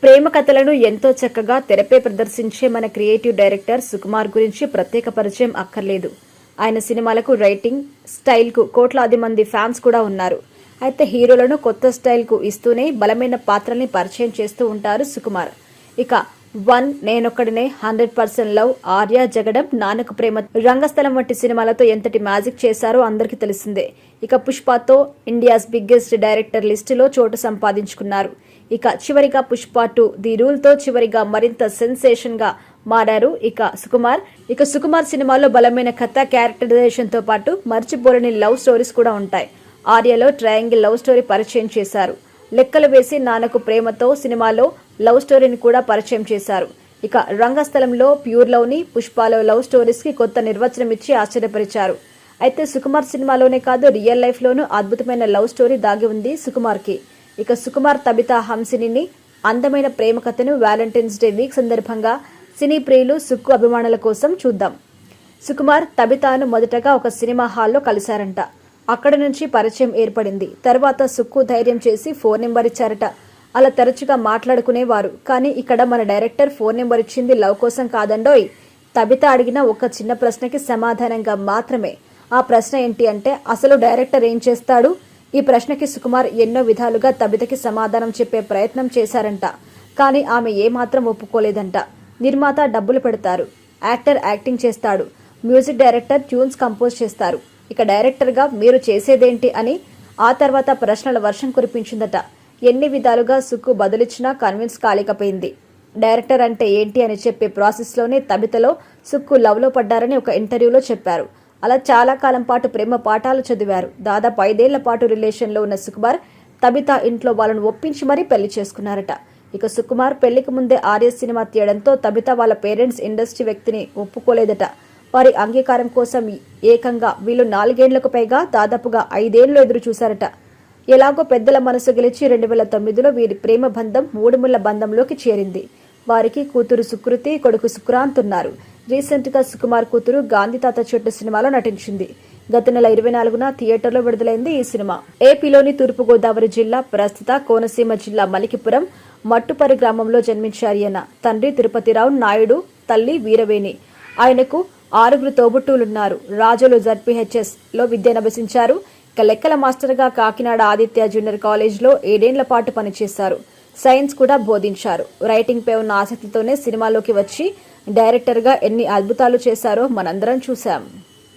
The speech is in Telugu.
ప్రేమ కథలను ఎంతో చక్కగా తెరపై ప్రదర్శించే మన క్రియేటివ్ డైరెక్టర్ సుకుమార్ గురించి ప్రత్యేక పరిచయం అక్కర్లేదు. ఆయన సినిమాలకు రైటింగ్ స్టైల్కు కోట్లాది మంది ఫ్యాన్స్ కూడా ఉన్నారు. అయితే హీరోలను కొత్త స్టైల్కు ఇస్తూనే బలమైన పాత్రల్ని పరిచయం చేస్తూ ఉంటారు సుకుమార్. ఇక 1 నేనొక్కడినే, 100% లవ్, ఆర్య, జగడం, నాన్నకు ప్రేమ, రంగస్థలం వంటి సినిమాలతో ఎంతటి మ్యాజిక్ చేశారో అందరికీ తెలిసిందే. ఇక పుష్పతో ఇండియాస్ బిగ్గెస్ట్ డైరెక్టర్ లిస్టులో చోటు సంపాదించుకున్నారు. ఇక చివరిగా పుష్ప 2 ది రూల్తో చివరిగా మరింత సెన్సేషన్ గా మారారు ఇక సుకుమార్ సినిమాలో బలమైన కథ, క్యారెక్టరైజేషన్ తో పాటు మర్చిపోలేని లవ్ స్టోరీస్ కూడా ఉంటాయి. ఆర్యలో ట్రయాంగిల్ లవ్ స్టోరీ పరిచయం చేశారు. లెక్కలు వేసి నాన్నకు ప్రేమతో సినిమాలో లవ్ స్టోరీని కూడా పరిచయం చేశారు. ఇక రంగస్థలంలో ప్యూర్ లవ్ ని, పుష్పలో లవ్ స్టోరీస్ కి కొత్త నిర్వచనం ఇచ్చి ఆశ్చర్యపరిచారు. అయితే సుకుమార్ సినిమాలోనే కాదు, రియల్ లైఫ్ లోనూ అద్భుతమైన లవ్ స్టోరీ దాగి ఉంది సుకుమార్ కి. ఇక సుకుమార్ తబితా హంసిని అందమైన ప్రేమ కథను వ్యాలంటైన్స్ డే వీక్ సందర్భంగా సినీ ప్రియులు, సుక్కు అభిమానుల కోసం చూద్దాం. సుకుమార్ తబితాను మొదటగా ఒక సినిమా హాల్లో కలిశారంట. అక్కడి నుంచి పరిచయం ఏర్పడింది. తర్వాత సుక్కు ధైర్యం చేసి ఫోన్ నెంబర్ ఇచ్చారట. అలా తరచుగా మాట్లాడుకునేవారు. కానీ ఇక్కడ మన డైరెక్టర్ ఫోన్ నెంబర్ ఇచ్చింది లవ్ కోసం కాదండోయ్. తబిత అడిగిన ఒక చిన్న ప్రశ్నకి సమాధానంగా మాత్రమే. ఆ ప్రశ్న ఏంటి అంటే, అసలు డైరెక్టర్ ఏం చేస్తాడు? ఈ ప్రశ్నకి సుకుమార్ ఎన్నో విధాలుగా తబితకి సమాధానం చెప్పే ప్రయత్నం చేశారంట. కానీ ఆమె ఏమాత్రం ఒప్పుకోలేదంట. నిర్మాత డబ్బులు పెడతారు, యాక్టర్ యాక్టింగ్ చేస్తాడు, మ్యూజిక్ డైరెక్టర్ ట్యూన్స్ కంపోజ్ చేస్తారు. ఇక డైరెక్టర్గా మీరు చేసేదేంటి అని ఆ తర్వాత ప్రశ్నల వర్షం కురిపించిందట. ఎన్ని విధాలుగా సుక్కు బదులిచ్చినా కన్విన్స్ కాలేకపోయింది. డైరెక్టర్ అంటే ఏంటి అని చెప్పే ప్రాసెస్లోనే తబితలో సుక్కు లవ్లో పడ్డారని ఒక ఇంటర్వ్యూలో చెప్పారు. అలా చాలా కాలం పాటు ప్రేమ పాఠాలు చదివారు. దాదాపు 5 ఏళ్ల పాటు రిలేషన్లో ఉన్న సుకుమార్ తబిత ఇంట్లో వాళ్ళను ఒప్పించి మరీ పెళ్లి చేసుకున్నారట. ఇక సుకుమార్ పెళ్లికి ముందే ఆర్య సినిమా తీయడంతో తబిత వాళ్ళ పేరెంట్స్ ఇండస్ట్రీ వ్యక్తిని ఒప్పుకోలేదట. వారి అంగీకారం కోసం ఏకంగా వీళ్ళు 4 ఏళ్లకు పైగా దాదాపుగా 5 ఏళ్లు ఎదురు చూశారట. ఎలాగో పెద్దల మనసు గెలిచి 2009లో వీరి ప్రేమ బంధం 3 ముళ్ల బంధంలోకి చేరింది. వారికి కూతురు సుకృతి, కొడుకు సుక్రాంత్ ఉన్నారు. రీసెంట్ గా సుకుమార్ కూతురు గాంధీ తాత చెట్టు సినిమాలో నటించింది. గత నెల 24న థియేటర్లో విడుదలైంది ఈ సినిమా. ఏపీలోని తూర్పుగోదావరి జిల్లా, ప్రస్తుత కోనసీమ జిల్లా మలికిపురం మట్టుపరి గ్రామంలో జన్మించారు ఈయన. తండ్రి తిరుపతిరావు నాయుడు, తల్లి వీరవేణి. ఆయనకు 6 తోబుట్టువులున్నారు. రాజులు ZPHS లో విద్యనభ్యసించారు. ఇక లెక్కల మాస్టర్గా కాకినాడ ఆదిత్య జూనియర్ కాలేజ్లో 7 ఏళ్ల పాటు పనిచేశారు. సైన్స్ కూడా బోధించారు. రైటింగ్ పై ఉన్న ఆసక్తితోనే సినిమాలోకి వచ్చి డైరెక్టర్గా ఎన్ని అద్భుతాలు చేశారో మనందరం చూశాం.